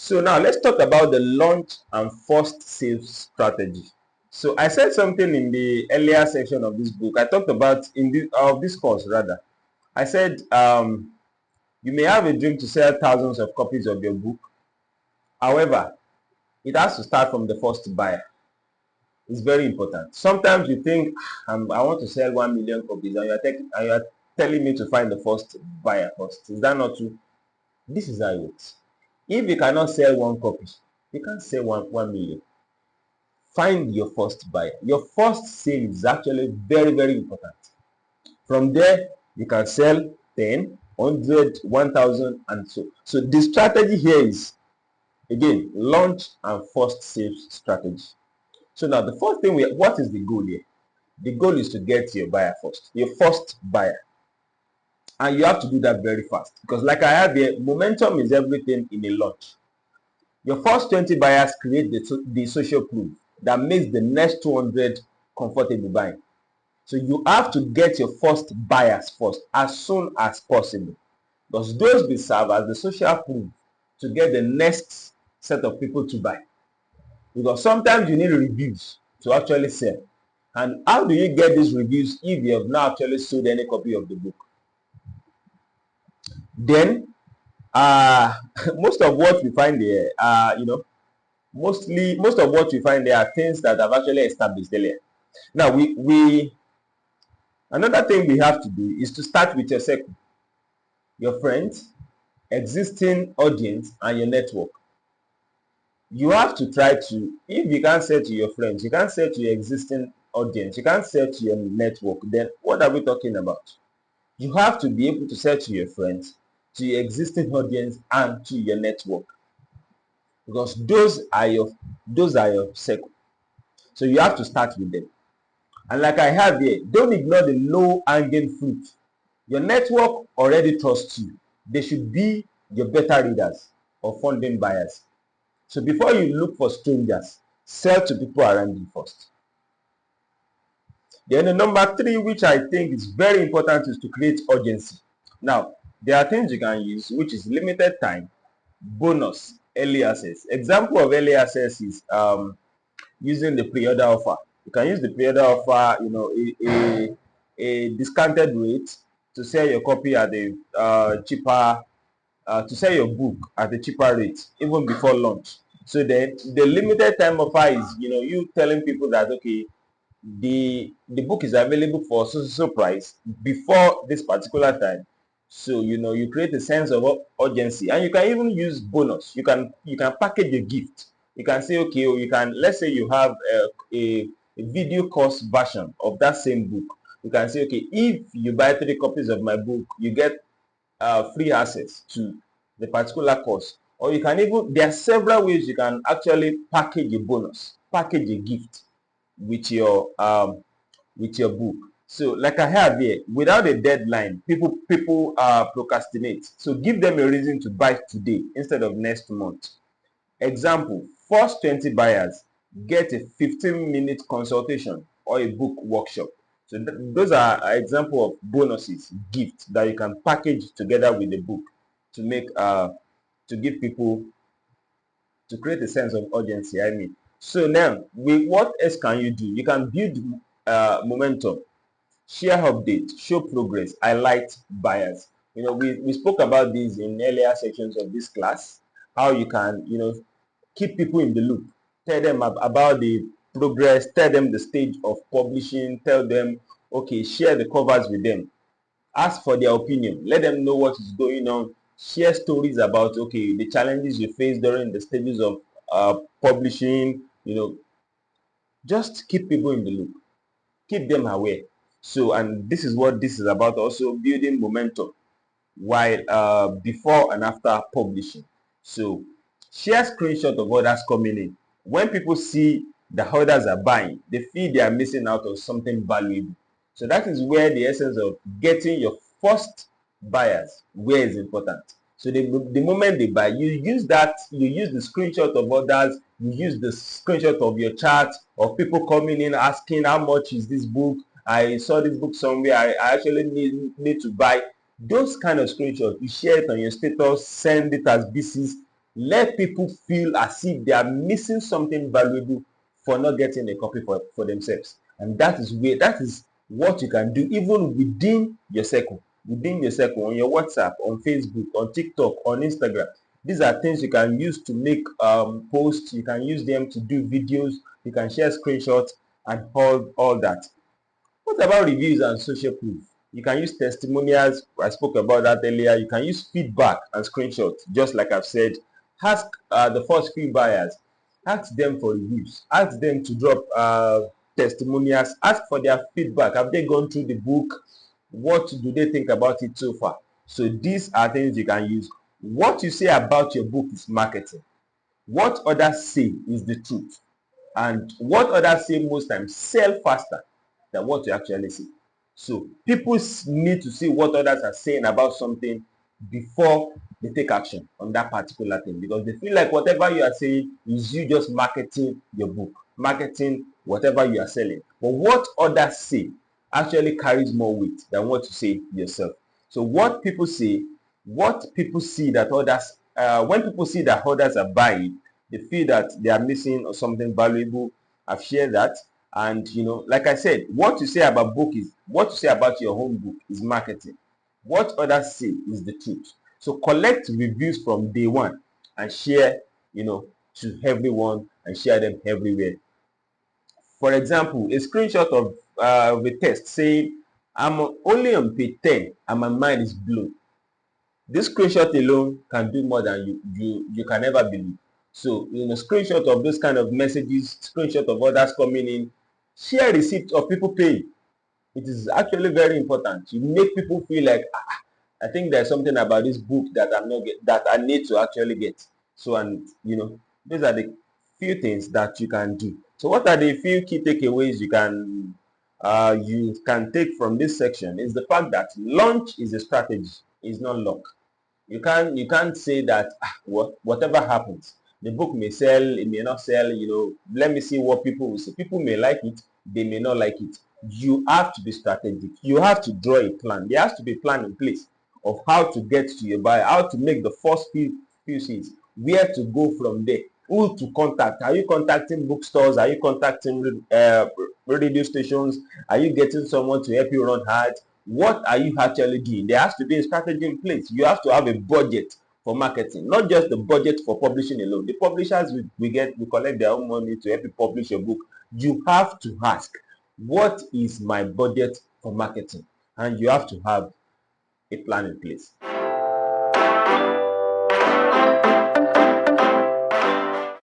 So now let's talk about the launch and first save strategy. So I said something in the earlier section of this book. I talked about in this course rather. I said you may have a dream to sell thousands of copies of your book. However, it has to start from the first buyer. It's very important. Sometimes you think I want to sell 1 million copies, and you are telling me to find the first buyer first. Is that not true? This is how it works. If you cannot sell one copy, you can't sell 1 million. Find your first buyer. Your first sale is actually very, very important. From there, you can sell 10, 100, 1,000, and so. So the strategy here is, again, launch and first save strategy. So now the first thing, what is the goal here? The goal is to get your buyer first, your first buyer. And you have to do that very fast, because like I have here, momentum is everything in a launch. Your first 20 buyers create the social proof that makes the next 200 comfortable buying. So you have to get your first buyers first as soon as possible, because those will serve as the social proof to get the next set of people to buy. Because sometimes you need reviews to actually sell. And how do you get these reviews if you have not actually sold any copy of the book? Then most of what we find there most of what we find there are things that I've actually established earlier. Now another thing we have to do is to start with your circle, your friends, existing audience, and your network. You have to try to, if you can't say to your friends, you can't say to your existing audience, you can't say to your network, then what are we talking about? You have to be able to say to your friends, to your existing audience, and to your network, because those are your circle. So you have to start with them. And like I have here, don't ignore the low hanging fruit. Your network already trusts you. They should be your beta readers or funding buyers. So before you look for strangers, sell to people around you first. Then the number 3, which I think is very important, is to create urgency. Now, there are things you can use, which is limited time, bonus, early access. Example of early access is using the pre-order offer. You can use the pre-order offer, a discounted rate to sell your copy at a cheaper, to sell your book at a cheaper rate, even before launch. So then the limited time offer is, you telling people that, okay, the book is available for so price before this particular time. So you create a sense of urgency, and you can even use bonus. You can package a gift. You can say, okay, or you can, let's say you have a video course version of that same book. You can say, okay, if you buy 3 copies of my book, you get free access to the particular course. Or you can even, there are several ways you can actually package a bonus, package a gift with your book. So like I have here, without a deadline, people procrastinate. So give them a reason to buy today instead of next month. Example, first 20 buyers get a 15-minute consultation or a book workshop. So those are example of bonuses, gifts that you can package together with the book to make to give people, to create a sense of urgency. So now, what else can you do? You can build momentum, share updates, show progress, highlight buyers. We spoke about this in earlier sections of this class, how you can keep people in the loop, tell them about the progress, tell them the stage of publishing, tell them, okay, share the covers with them, ask for their opinion, let them know what is going on, share stories about, okay, the challenges you face during the stages of publishing. Just keep people in the loop, keep them aware. So, and this is what this is about, also building momentum while before and after publishing. So share screenshot of orders coming in. When people see the others are buying, they feel they are missing out on something valuable. So that is where the essence of getting your first buyers where is important. So the moment they buy, you use the screenshot of orders, you use the screenshot of your chart of people coming in asking how much is this book, I saw this book somewhere, I actually need to buy. Those kind of screenshots, you share it on your status, send it as BCs. Let people feel as if they are missing something valuable for not getting a copy for themselves. And that is what you can do even within your circle, on your WhatsApp, on Facebook, on TikTok, on Instagram. These are things you can use to make posts. You can use them to do videos. You can share screenshots and all that. What about reviews and social proof? You can use testimonials. I spoke about that earlier. You can use feedback and screenshots, just like I've said. Ask the first few buyers, ask them for reviews, ask them to drop testimonials, ask for their feedback. Have they gone through the book? What do they think about it so far? So these are things you can use. What you say about your book is marketing. What others say is the truth. And what others say most times sell faster than what you actually say. So people need to see what others are saying about something before they take action on that particular thing, because they feel like whatever you are saying is you just marketing your book, marketing whatever you are selling. But what others say actually carries more weight than what you say yourself. So what people say, what people see that others, when people see that others are buying, they feel that they are missing or something valuable. I've shared that. And like I said, what you say about book is what you say about your own book is marketing. What others say is the truth. So collect reviews from day one and share, to everyone and share them everywhere. For example, a screenshot of the test saying, "I'm only on page 10 and my mind is blown." This screenshot alone can do more than you can ever believe. So, screenshot of those kind of messages, screenshot of others coming in, share receipts of people paying. It is actually very important. You make people feel like, I think there's something about this book that that I need to actually get. So, and these are the few things that you can do. So, what are the few key takeaways you can take from this section? Is the fact that launch is a strategy, is not luck. You can't say that whatever happens, the book may sell, it may not sell. Let me see what people will say. People may like it, they may not like it. You have to be strategic. You have to draw a plan. There has to be a plan in place of how to get to your buyer, how to make the first few scenes, where to go from there, who to contact. Are you contacting bookstores? Are you contacting radio stations? Are you getting someone to help you run ads? What are you actually doing? There has to be a strategy in place. You have to have a budget for marketing, not just the budget for publishing alone. The publishers we collect their own money to help you publish your book. You have to ask, what is my budget for marketing? And you have to have a plan in place.